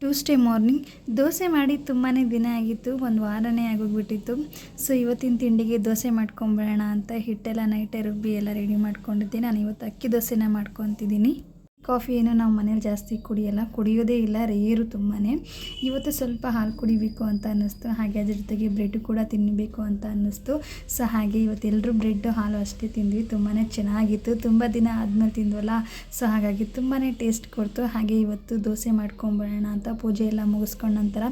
Tuesday morning dosa ಮಾಡಿ ತುಂಬಾ ದಿನ ಆಗಿತ್ತು, ಒಂದು ವಾರನೇ ಆಗೋಗ್ಬಿಟ್ಟಿತ್ತು. ಸೊ ಇವತ್ತಿನ ತಿಂಡಿಗೆ ದೋಸೆ ಮಾಡ್ಕೊಂಬಿಡೋಣ ಅಂತ ಹಿಟ್ಟೆಲ್ಲ ನೈಟೇ ರುಬ್ಬಿ ಎಲ್ಲ ರೆಡಿ ಮಾಡ್ಕೊಂಡಿದ್ದೆ. ನಾನು ಇವತ್ತು ಅಕ್ಕಿ ದೋಸೆನ ಮಾಡ್ಕೊತಿದ್ದೀನಿ. ಕಾಫಿ ಏನು ನಾವು ಮನೇಲಿ ಜಾಸ್ತಿ ಕುಡಿಯೋದೇ ಇಲ್ಲ, ರೇರು ತುಂಬಾ. ಇವತ್ತು ಸ್ವಲ್ಪ ಹಾಲು ಕುಡಿಬೇಕು ಅಂತ ಅನ್ನಿಸ್ತು, ಹಾಗೆ ಅದ್ರ ಜೊತೆಗೆ ಬ್ರೆಡ್ ಕೂಡ ತಿನ್ನಬೇಕು ಅಂತ ಅನ್ನಿಸ್ತು. ಸೊ ಹಾಗೆ ಇವತ್ತೆಲ್ಲರೂ ಬ್ರೆಡ್ಡು ಹಾಲು ಅಷ್ಟೇ ತಿಂದ್ವಿ. ತುಂಬಾ ಚೆನ್ನಾಗಿತ್ತು, ತುಂಬ ದಿನ ಆದಮೇಲೆ ತಿಂದ್ವಲ್ಲ, ಸೊ ಹಾಗಾಗಿ ತುಂಬಾ ಟೇಸ್ಟ್ ಕೊಡ್ತು. ಹಾಗೆ ಇವತ್ತು ದೋಸೆ ಮಾಡ್ಕೊಂಬಿಡೋಣ ಅಂತ ಪೂಜೆ ಎಲ್ಲ ಮುಗಿಸ್ಕೊಂಡ ನಂತರ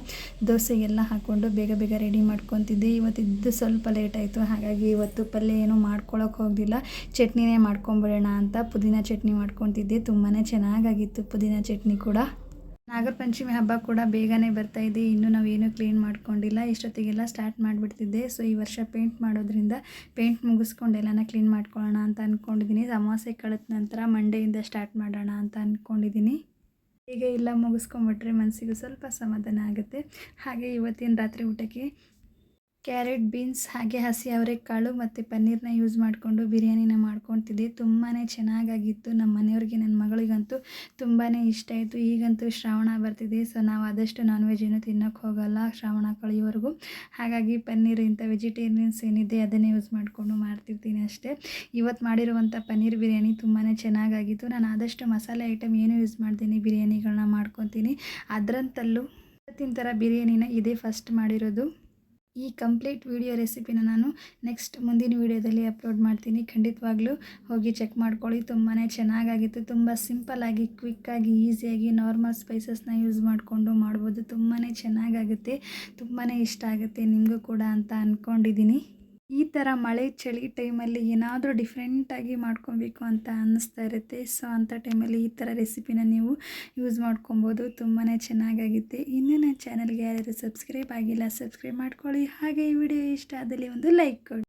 ದೋಸೆಗೆಲ್ಲ ಹಾಕ್ಕೊಂಡು ಬೇಗ ಬೇಗ ರೆಡಿ ಮಾಡ್ಕೊತಿದ್ದೆ. ಇವತ್ತಿದ್ದು ಸ್ವಲ್ಪ ಲೇಟ್ ಆಯಿತು, ಹಾಗಾಗಿ ಇವತ್ತು ಪಲ್ಯ ಏನೂ ಮಾಡ್ಕೊಳಕ್ಕೆ ಹೋಗಲಿಲ್ಲ, ಚಟ್ನಿನೇ ಮಾಡ್ಕೊಂಬಿಡೋಣ ಅಂತ ಪುದೀನ ಚಟ್ನಿ ಮಾಡ್ಕೊತಿದ್ದೆ. ತುಂಬಾ ಚೆನ್ನಾಗಾಗಿತ್ತು ಪುದೀನ ಚಟ್ನಿ ಕೂಡ. ನಾಗರ ಪಂಚಮಿ ಹಬ್ಬ ಕೂಡ ಬೇಗನೆ ಬರ್ತಾಯಿದೆ, ಇನ್ನೂ ನಾವೇನು ಕ್ಲೀನ್ ಮಾಡ್ಕೊಂಡಿಲ್ಲ, ಇಷ್ಟೊತ್ತಿಗೆಲ್ಲ ಸ್ಟಾರ್ಟ್ ಮಾಡಿಬಿಡ್ತಿದ್ದೆ. ಸೊ ಈ ವರ್ಷ ಪೇಂಟ್ ಮಾಡೋದ್ರಿಂದ ಪೇಂಟ್ ಮುಗಿಸ್ಕೊಂಡು ಎಲ್ಲನ ಕ್ಲೀನ್ ಮಾಡ್ಕೊಳ್ಳೋಣ ಅಂತ ಅಂದ್ಕೊಂಡಿದ್ದೀನಿ. ಅಮಾವಾಸ್ಯೆ ಕಳೆದ ನಂತರ ಮಂಡೆಯಿಂದ ಸ್ಟಾರ್ಟ್ ಮಾಡೋಣ ಅಂತ ಅಂದ್ಕೊಂಡಿದ್ದೀನಿ. ಹೀಗೆ ಎಲ್ಲ ಮುಗಿಸ್ಕೊಂಬಿಟ್ರೆ ಮನಸ್ಸಿಗೂ ಸ್ವಲ್ಪ ಸಮಾಧಾನ ಆಗುತ್ತೆ. ಹಾಗೆ ಇವತ್ತಿನ ರಾತ್ರಿ ಊಟಕ್ಕೆ ಕ್ಯಾರೆಟ್, ಬೀನ್ಸ್ ಹಾಗೆ ಹಸಿ ಅವರೆಕಾಳು ಮತ್ತು ಪನ್ನೀರನ್ನ ಯೂಸ್ ಮಾಡಿಕೊಂಡು ಬಿರಿಯಾನಿನ ಮಾಡ್ಕೊತಿದ್ದೆ. ತುಂಬಾ ಚೆನ್ನಾಗಾಗಿತ್ತು. ನಮ್ಮ ಮನೆಯವ್ರಿಗೆ, ನನ್ನ ಮಗಳಿಗಂತೂ ತುಂಬಾ ಇಷ್ಟ ಆಯಿತು. ಈಗಂತೂ ಶ್ರಾವಣ ಬರ್ತಿದೆ, ಸೊ ನಾವು ಆದಷ್ಟು ನಾನ್ ವೆಜ್ ಏನೂ ತಿನ್ನೋಕ್ಕೆ ಹೋಗಲ್ಲ ಶ್ರಾವಣ ಕಳೆಯೋವರೆಗೂ. ಹಾಗಾಗಿ ಪನ್ನೀರ್ ಇಂಥ ವೆಜಿಟೇರಿಯನ್ಸ್ ಏನಿದೆ ಅದನ್ನೇ ಯೂಸ್ ಮಾಡಿಕೊಂಡು ಮಾಡ್ತಿರ್ತೀನಿ ಅಷ್ಟೇ. ಇವತ್ತು ಮಾಡಿರುವಂಥ ಪನ್ನೀರ್ ಬಿರಿಯಾನಿ ತುಂಬಾ ಚೆನ್ನಾಗಾಗಿತ್ತು. ನಾನು ಆದಷ್ಟು ಮಸಾಲೆ ಐಟಮ್ ಏನೂ ಯೂಸ್ ಮಾಡ್ತೀನಿ, ಬಿರಿಯಾನಿಗಳನ್ನ ಮಾಡ್ಕೊತೀನಿ. ಅದರಂತಲ್ಲೂ ಇವತ್ತಿನ ಥರ ಬಿರಿಯಾನಿನ ಇದೇ ಫಸ್ಟ್ ಮಾಡಿರೋದು. ಈ ಕಂಪ್ಲೀಟ್ ವಿಡಿಯೋ ರೆಸಿಪಿನ ನಾನು ನೆಕ್ಸ್ಟ್ ಮುಂದಿನ ವೀಡಿಯೋದಲ್ಲಿ ಅಪ್ಲೋಡ್ ಮಾಡ್ತೀನಿ, ಖಂಡಿತವಾಗ್ಲೂ ಹೋಗಿ ಚೆಕ್ ಮಾಡ್ಕೊಳ್ಳಿ. ತುಂಬಾ ಚೆನ್ನಾಗಾಗಿತ್ತು. ತುಂಬ ಸಿಂಪಲ್ಲಾಗಿ, ಕ್ವಿಕ್ಕಾಗಿ, ಈಸಿಯಾಗಿ ನಾರ್ಮಲ್ ಸ್ಪೈಸಸ್ನ ಯೂಸ್ ಮಾಡಿಕೊಂಡು ಮಾಡ್ಬೋದು. ತುಂಬಾ ಚೆನ್ನಾಗಾಗುತ್ತೆ, ತುಂಬಾ ಇಷ್ಟ ಆಗುತ್ತೆ ನಿಮಗೂ ಕೂಡ ಅಂತ ಅಂದ್ಕೊಂಡಿದ್ದೀನಿ. ಈ ಥರ ಮಳೆ ಚಳಿ ಟೈಮಲ್ಲಿ ಏನಾದರೂ ಡಿಫ್ರೆಂಟಾಗಿ ಮಾಡ್ಕೊಬೇಕು ಅಂತ ಅನ್ನಿಸ್ತಾ ಇರುತ್ತೆ. ಸೊ ಅಂಥ ಟೈಮಲ್ಲಿ ಈ ಥರ ರೆಸಿಪಿನ ನೀವು ಯೂಸ್ ಮಾಡ್ಕೊಬೋದು, ತುಂಬಾ ಚೆನ್ನಾಗಾಗುತ್ತೆ. ಇನ್ನೂ ನನ್ನ ಚಾನಲ್ಗೆ ಯಾರ್ಯಾರು ಸಬ್ಸ್ಕ್ರೈಬ್ ಆಗಿಲ್ಲ ಸಬ್ಸ್ಕ್ರೈಬ್ ಮಾಡ್ಕೊಳ್ಳಿ. ಹಾಗೆ ಈ ವಿಡಿಯೋ ಇಷ್ಟ ಆದಲ್ಲಿ ಒಂದು ಲೈಕ್ ಕೊಡಿ.